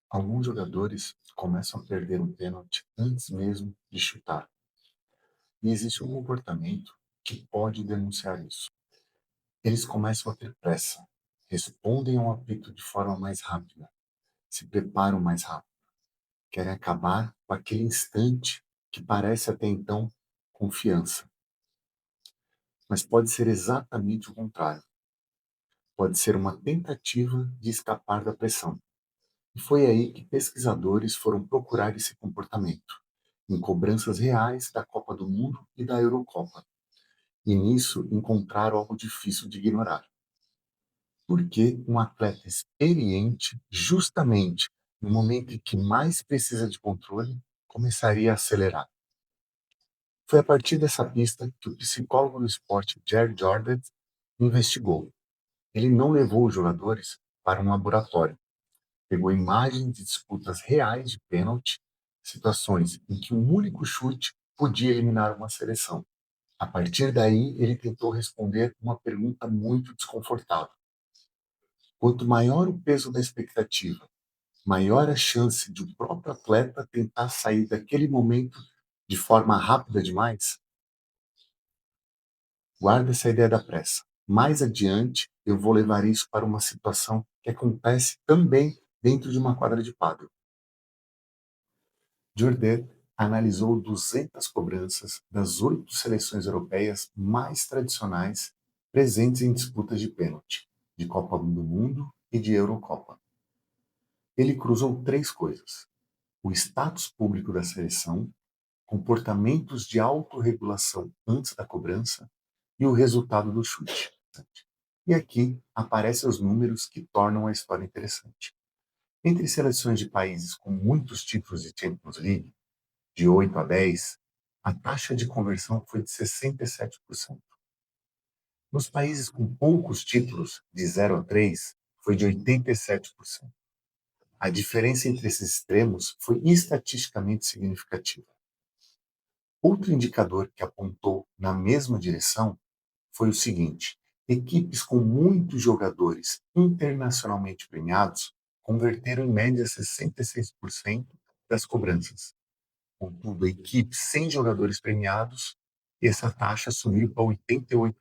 Alguns jogadores começam a perder um pênalti antes mesmo de chutar, e existe um comportamento que pode denunciar isso. Eles começam a ter pressa, respondem ao apito de forma mais rápida, se preparam mais rápido, querem acabar com aquele instante que parece até então confiança. Mas pode ser exatamente o contrário. Pode ser uma tentativa de escapar da pressão. E foi aí que pesquisadores foram procurar esse comportamento, em cobranças reais da Copa do Mundo e da Eurocopa. E nisso encontraram algo difícil de ignorar. Porque um atleta experiente, justamente no momento em que mais precisa de controle, começaria a acelerar. Foi a partir dessa pista que o psicólogo do esporte Jerry Jordan investigou. Ele não levou os jogadores para um laboratório. Pegou imagens de disputas reais de pênalti, situações em que um único chute podia eliminar uma seleção. A partir daí, ele tentou responder uma pergunta muito desconfortável. Quanto maior o peso da expectativa, maior a chance de o próprio atleta tentar sair daquele momento de forma rápida demais? Guarda essa ideia da pressa. Mais adiante, eu vou levar isso para uma situação que acontece também dentro de uma quadra de pádel. Jourdain analisou 200 cobranças das 8 seleções europeias mais tradicionais presentes em disputas de pênalti, de Copa do Mundo e de Eurocopa. Ele cruzou três coisas: o status público da seleção, comportamentos de autorregulação antes da cobrança e o resultado do chute. E aqui aparecem os números que tornam a história interessante. Entre seleções de países com muitos títulos de Champions League, de 8 a 10, a taxa de conversão foi de 67%. Nos países com poucos títulos, de 0 a 3, foi de 87%. A diferença entre esses extremos foi estatisticamente significativa. Outro indicador que apontou na mesma direção foi o seguinte: equipes com muitos jogadores internacionalmente premiados converteram em média 66% das cobranças. Contudo, equipes sem jogadores premiados, essa taxa subiu para 88%.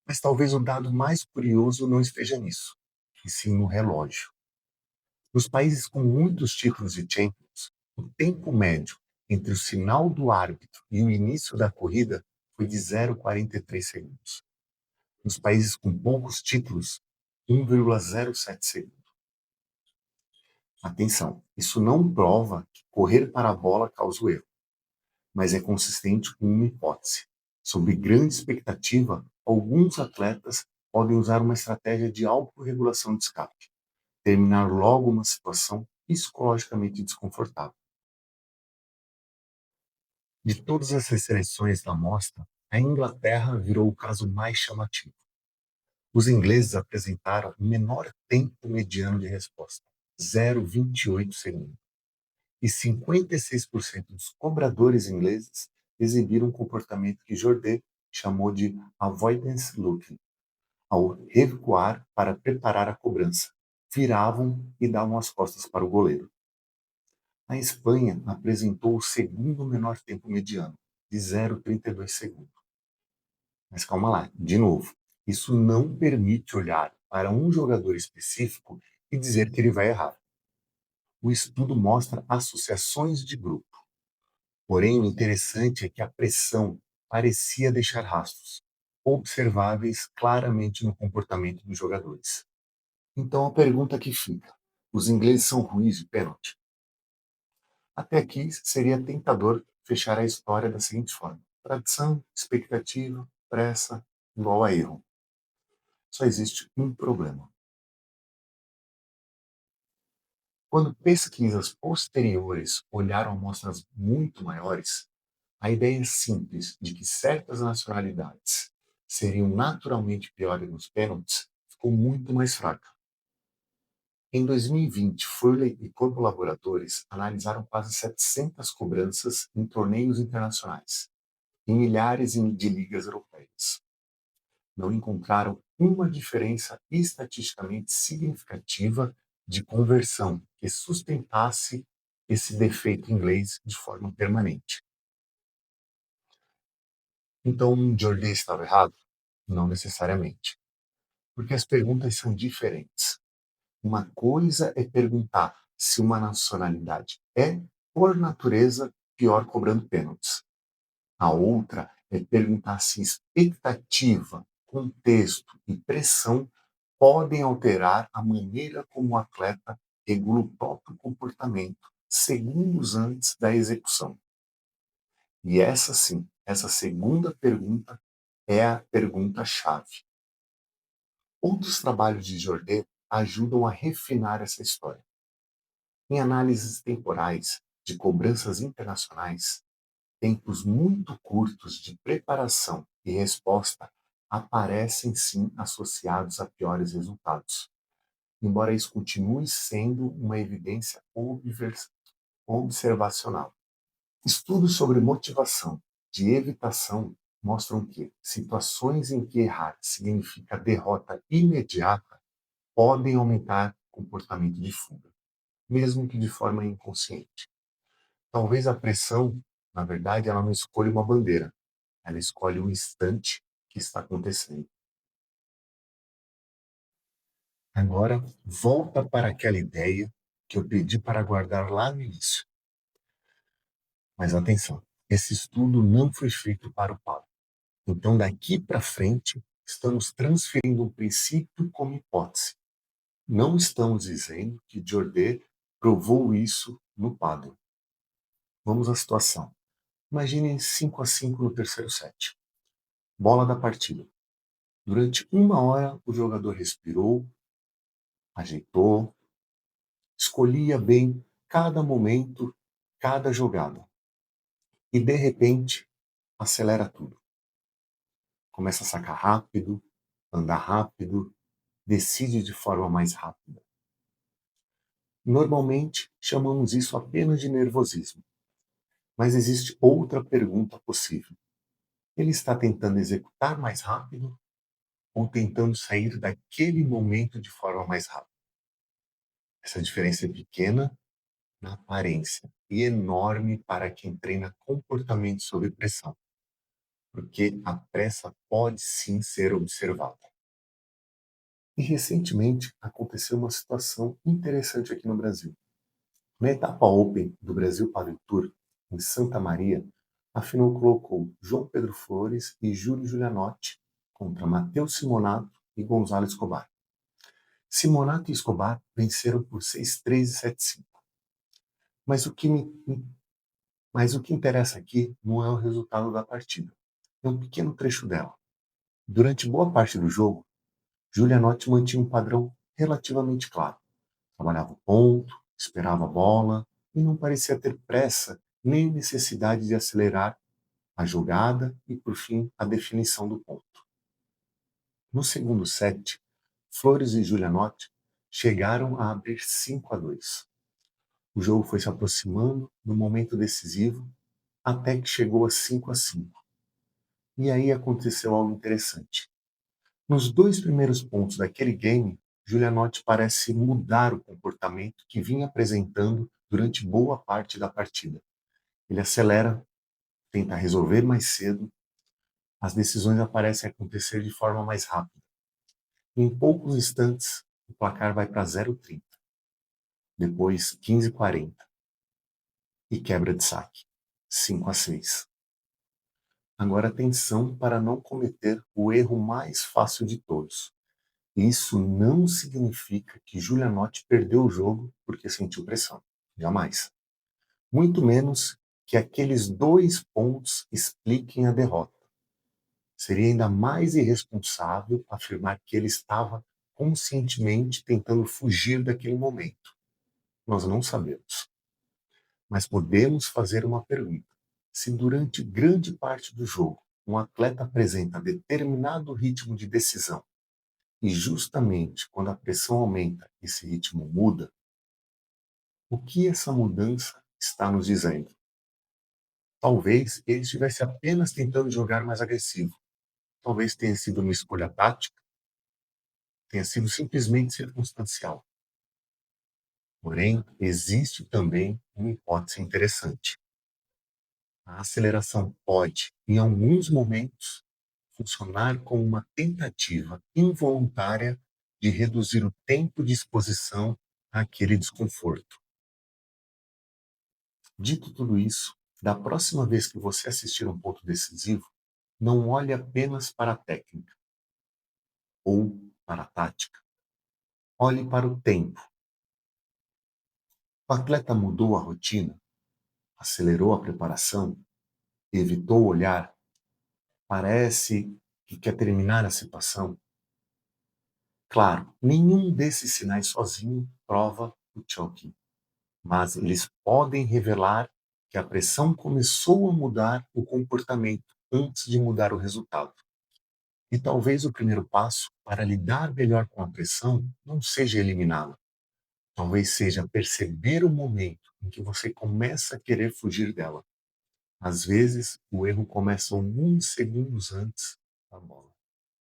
Mas talvez o dado mais curioso não esteja nisso, e sim no relógio. Nos países com muitos títulos de Champions, o tempo médio entre o sinal do árbitro e o início da corrida foi de 0,43 segundos. Nos países com poucos títulos, 1,07 segundos. Atenção, isso não prova que correr para a bola causa o erro, mas é consistente com uma hipótese. Sob grande expectativa, alguns atletas podem usar uma estratégia de autorregulação de escape, terminar logo uma situação psicologicamente desconfortável. De todas essas seleções da amostra, a Inglaterra virou o caso mais chamativo. Os ingleses apresentaram o menor tempo mediano de resposta, 0,28 segundos. E 56% dos cobradores ingleses exibiram um comportamento que Jourdain chamou de avoidance looking, ao recuar para preparar a cobrança. Viravam e davam as costas para o goleiro. A Espanha apresentou o segundo menor tempo mediano, de 0,32 segundos. Mas calma lá, de novo, isso não permite olhar para um jogador específico e dizer que ele vai errar. O estudo mostra associações de grupo. Porém, o interessante é que a pressão parecia deixar rastros, observáveis claramente no comportamento dos jogadores. Então a pergunta que fica: os ingleses são ruins de pênalti? Até aqui seria tentador fechar a história da seguinte forma: tradição, expectativa, pressa, igual a erro. Só existe um problema. Quando pesquisas posteriores olharam amostras muito maiores, a ideia simples de que certas nacionalidades seriam naturalmente piores nos pênaltis ficou muito mais fraca. Em 2020, Furley e colaboradores analisaram quase 700 cobranças em torneios internacionais, em milhares de ligas europeias. Não encontraram uma diferença estatisticamente significativa de conversão que sustentasse esse defeito inglês de forma permanente. Então, Jourdain estava errado? Não necessariamente, porque as perguntas são diferentes. Uma coisa é perguntar se uma nacionalidade é, por natureza, pior cobrando pênaltis. A outra é perguntar se expectativa, contexto e pressão podem alterar a maneira como o atleta regula o próprio comportamento segundos antes da execução. E essa sim, essa segunda pergunta é a pergunta-chave. Outros trabalhos de Jourdain ajudam a refinar essa história. Em análises temporais de cobranças internacionais, tempos muito curtos de preparação e resposta aparecem sim associados a piores resultados, embora isso continue sendo uma evidência observacional. Estudos sobre motivação de evitação mostram que situações em que errar significa derrota imediata podem aumentar o comportamento de fuga, mesmo que de forma inconsciente. Talvez a pressão, na verdade, ela não escolhe uma bandeira, ela escolhe o instante que está acontecendo. Agora, volta para aquela ideia que eu pedi para guardar lá no início. Mas atenção, esse estudo não foi feito para o Pablo. Então, daqui para frente, estamos transferindo um princípio como hipótese. Não estamos dizendo que Jourdain provou isso no Pablo. Vamos à situação. Imagine 5-5 no terceiro set. Bola da partida. Durante 1 hora, o jogador respirou, ajeitou, escolhia bem cada momento, cada jogada. E, de repente, acelera tudo. Começa a sacar rápido, andar rápido, decide de forma mais rápida. Normalmente, chamamos isso apenas de nervosismo. Mas existe outra pergunta possível. Ele está tentando executar mais rápido ou tentando sair daquele momento de forma mais rápida? Essa diferença é pequena na aparência e enorme para quem treina comportamento sob pressão, porque a pressa pode sim ser observada. E recentemente aconteceu uma situação interessante aqui no Brasil. Na etapa Open do Brasil Padel Tour, em Santa Maria, a final colocou João Pedro Flores e Júlio Giulianotti contra Matheus Simonato e Gonzalo Escobar. Simonato e Escobar venceram por 6-3 e 7-5. Mas o que interessa aqui não é o resultado da partida, é um pequeno trecho dela. Durante boa parte do jogo, Giulianotti mantinha um padrão relativamente claro. Trabalhava o ponto, esperava a bola e não parecia ter pressa nem necessidade de acelerar a jogada e, por fim, a definição do ponto. No segundo set, Flores e Giulianotti chegaram a abrir 5-2. O jogo foi se aproximando no momento decisivo até que chegou a 5-5. E aí aconteceu algo interessante. Nos dois primeiros pontos daquele game, Giulianotti parece mudar o comportamento que vinha apresentando durante boa parte da partida. Ele acelera, tenta resolver mais cedo, as decisões parecem acontecer de forma mais rápida. Em poucos instantes, o placar vai para 0-30, depois 15-40 e quebra de saque, 5-6. Agora atenção para não cometer o erro mais fácil de todos. Isso não significa que Giulianotti perdeu o jogo porque sentiu pressão. Jamais. Muito menos que aqueles 2 pontos expliquem a derrota. Seria ainda mais irresponsável afirmar que ele estava conscientemente tentando fugir daquele momento. Nós não sabemos. Mas podemos fazer uma pergunta. Se durante grande parte do jogo um atleta apresenta determinado ritmo de decisão e justamente quando a pressão aumenta esse ritmo muda, o que essa mudança está nos dizendo? Talvez ele estivesse apenas tentando jogar mais agressivo. Talvez tenha sido uma escolha tática, tenha sido simplesmente circunstancial. Porém, existe também uma hipótese interessante. A aceleração pode, em alguns momentos, funcionar como uma tentativa involuntária de reduzir o tempo de exposição àquele desconforto. Dito tudo isso, da próxima vez que você assistir um ponto decisivo, não olhe apenas para a técnica ou para a tática. Olhe para o tempo. O atleta mudou a rotina, acelerou a preparação, evitou olhar, parece que quer terminar a situação. Claro, nenhum desses sinais sozinho prova o choking, mas eles podem revelar que a pressão começou a mudar o comportamento antes de mudar o resultado. E talvez o primeiro passo para lidar melhor com a pressão não seja eliminá-la. Talvez seja perceber o momento em que você começa a querer fugir dela. Às vezes, o erro começa alguns segundos antes da bola.